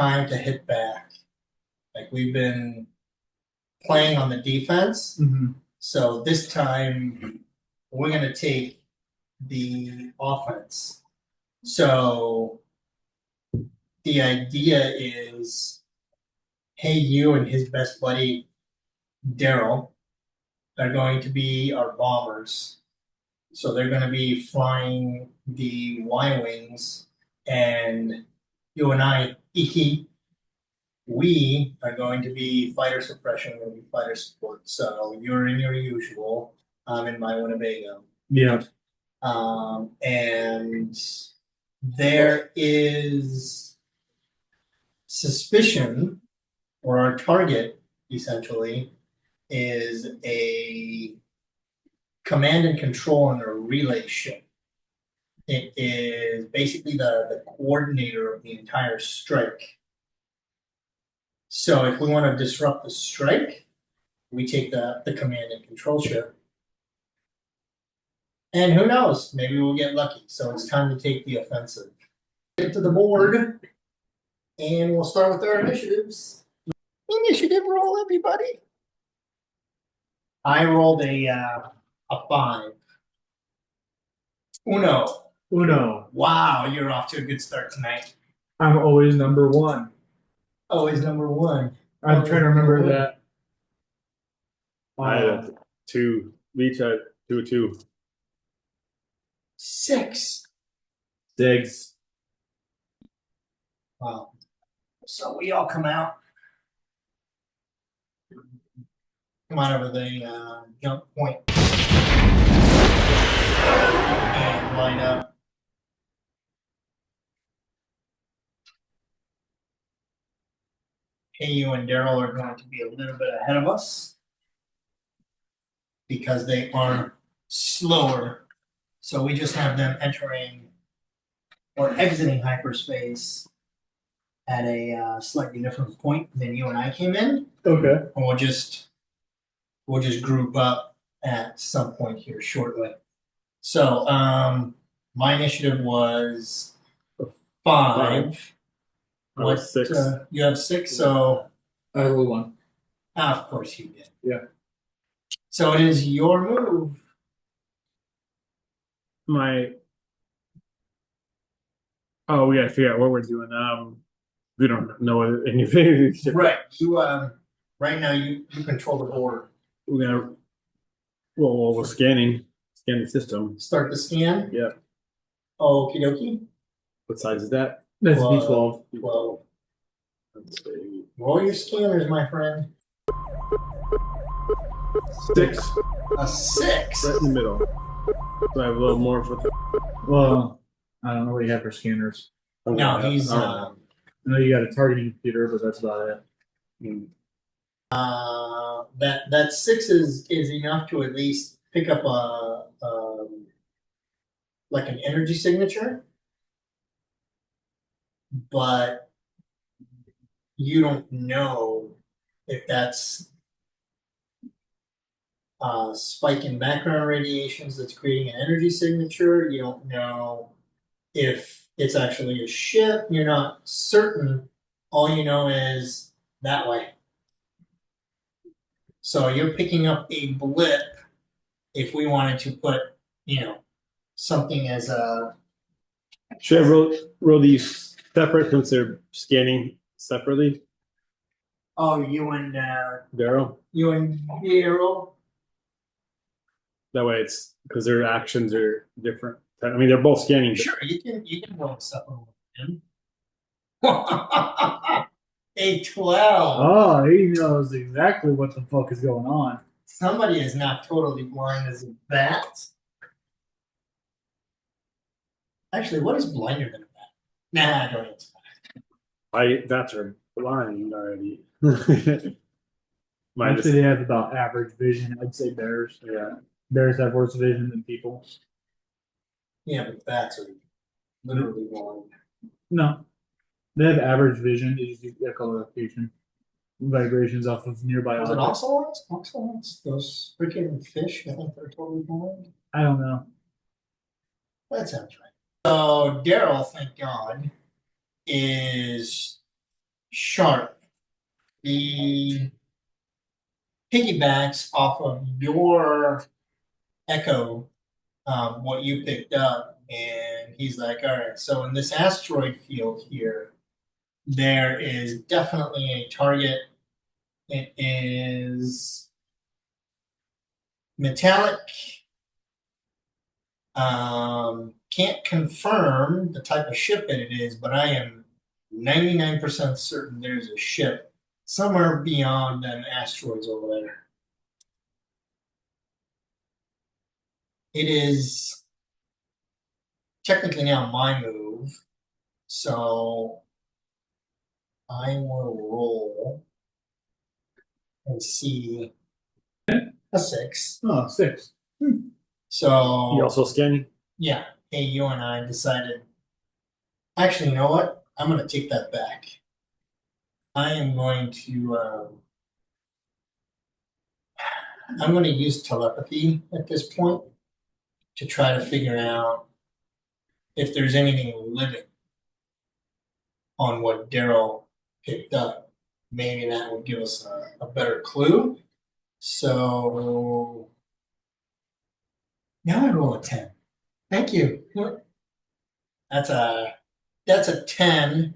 time to hit back. Like we've been playing on the defense, so this time we're gonna take the offense. So the idea is, hey, you and his best buddy Daryl are going to be our bombers. So they're going to be flying the Y wings, and you and I, Iki, we are going to be fighter suppression. We're going to be fighter support. So you're in your usual. I'm in my Winnebago. Yeah. And there is suspicion, or our target essentially, is a command and control on a relay ship. It is basically the coordinator of the entire strike. So if we want to disrupt the strike, we take the command and control ship. And who knows? Maybe we'll get lucky. So it's time to take the offensive. Get to the board, and we'll start with our initiatives. Initiative roll, everybody. I rolled a 5. Uno. Wow, you're off to a good start tonight. I'm always number one. Always number one. I'm trying to remember that. I had 2. Each had 2. 6. 6. Wow. So we all come out. Come out over the jump point. And line up. Hey, you and Daryl are going to be a little bit ahead of us because they are slower. So we just have them entering or exiting hyperspace at a slightly different point than you and I came in. Okay. And we'll just group up at some point here shortly. So my initiative was 5. What 6? You have 6, so I rolled 1. Of course you did. Yeah. So it is your move. We gotta figure out what we're doing. We don't know anything. Right. You right now you control the board. We're gonna we're scan the system. Start the scan. Yeah. Okie dokie. What size is that? That's D12. 12. Let's see. Roll your scanners, my friend. 6. A 6. Right in the middle. So I have a little more for. Well, I don't know what you have for scanners. No, he's I know you got a targeting computer, but that's about it. That 6 is enough to at least pick up a like an energy signature, but you don't know if that's spike in background radiations that's creating an energy signature. You don't know if it's actually a ship. You're not certain. All you know is that way. So you're picking up a blip. If we wanted to put, something as a. Should I roll these separate since they're scanning separately? Oh, you and Daryl? Daryl. That way it's because their actions are different. I mean, they're both scanning. Sure, you can roll a separate one. A 12. Oh, he knows exactly what the fuck is going on. Somebody is not totally blind as a bat. Actually, what is blinder than a bat? Nah, I don't answer. Bats are blind already. Actually, they have about average vision. I'd say bears. Yeah. Bears have worse vision than people. Yeah, but bats are literally blind. No. They have average vision. They just use echolocation. Vibrations off of nearby Was it objects. ocelots? Ocelots? Those freaking fish, I think they're totally blind. I don't know. That sounds right. So Daryl, thank God, is sharp. The piggybacks off of your echo, what you picked up, and he's like, all right, so in this asteroid field here, there is definitely a target. It is metallic. Can't confirm the type of ship that it is, but I am 99% certain there's a ship somewhere beyond them asteroids over there. It is technically now my move, so I will roll and see a 6. Oh, 6. So You also scanning? yeah, hey, you and I decided. Actually, you know what? I'm going to take that back. I am going to. I'm going to use telepathy at this point to try to figure out if there's anything living on what Daryl picked up. Maybe that would give us a better clue. So now I roll a 10. Thank you. That's a 10,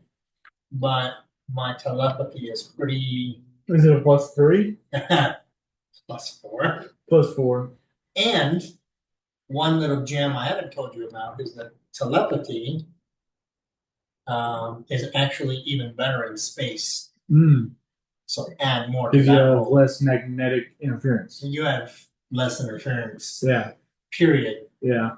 but my telepathy is pretty Is it a +3? +4. +4. And one little gem I haven't told you about is that telepathy is actually even better in space. So add more to Because you that have roll. less magnetic interference. You have less interference. Yeah. Period. Yeah.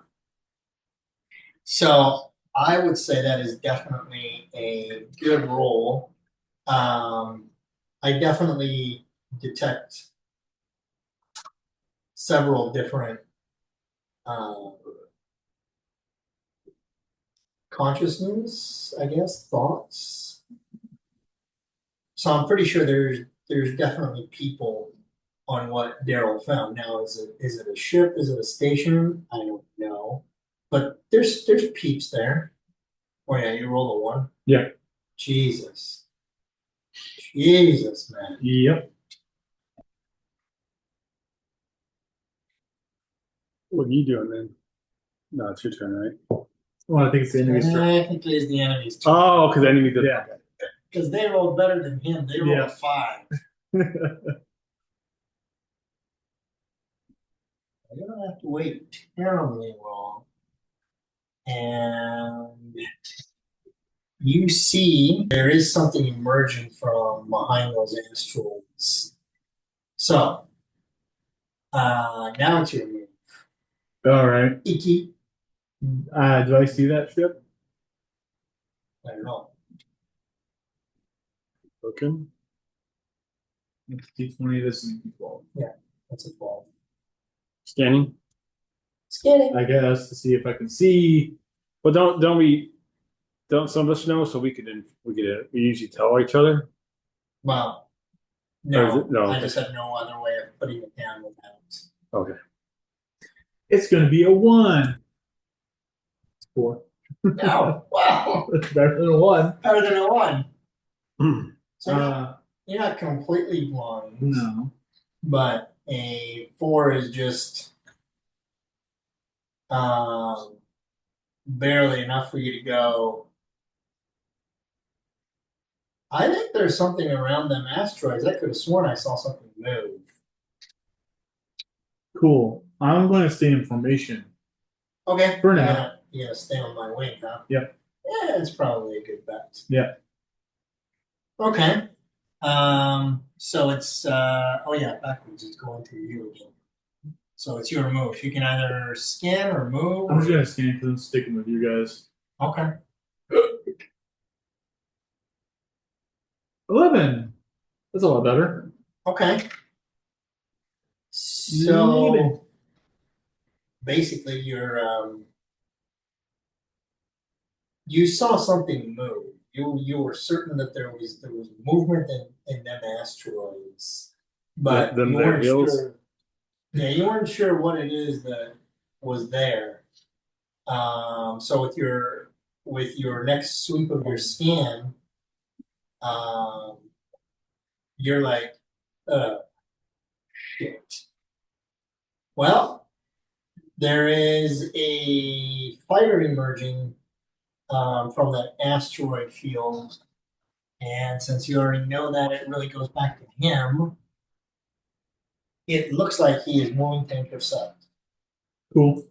So I would say that is definitely a good roll. I definitely detect several different consciousness, I guess, thoughts. So I'm pretty sure there's definitely people on what Daryl found. Now, is it a ship? Is it a station? I don't know. But there's peeps there. Oh yeah, you rolled a 1. Yeah. Jesus, man. Yep. What are you doing then? No, it's your turn, right? Well, I think it's the enemy's turn. Technically, it's the enemy's turn. Oh, because enemy did. Yeah. Because they rolled better than him. They rolled Yeah. a 5. I don't have to wait terribly long. And you see there is something emerging from behind those asteroids. So now it's your move. All right. Iki. Do I see that ship? I don't know. Looking. It's D20. This is D12. That's a 12. Scanning. Scanning. I guess to see if I can see. Well, don't some of us know so we we usually tell each other. Well, Or is no, it- no, I okay. just have no other way of putting it down without. Okay. It's going to be a 1. 4. No, wow, Better than a 1. better than a 1. Hmm. So you're not completely blind. No. But a 4 is just barely enough for you to go. I think there's something around them asteroids. I could have sworn I saw something move. Cool. I'm going to stay in formation. Okay. For now. You're gonna stay on my wing, huh? Yep. Yeah, it's probably a good bet. Yeah. Okay. So it's oh yeah, backwards. It's going through you again. So it's your move. You can either scan or move. I'm just going to scan because I'm sticking with you guys. Okay. 11. That's a lot better. Okay. So Even. basically, you saw something move. You were certain that there was movement in them asteroids, but Them you their weren't heels? sure. Yeah, you weren't sure what it is that was there. So with your next sweep of your scan, you're like, shit. Well, there is a fighter emerging from that asteroid field, and since you already know that it really goes back to him, it looks like he is moving to intercept. Cool.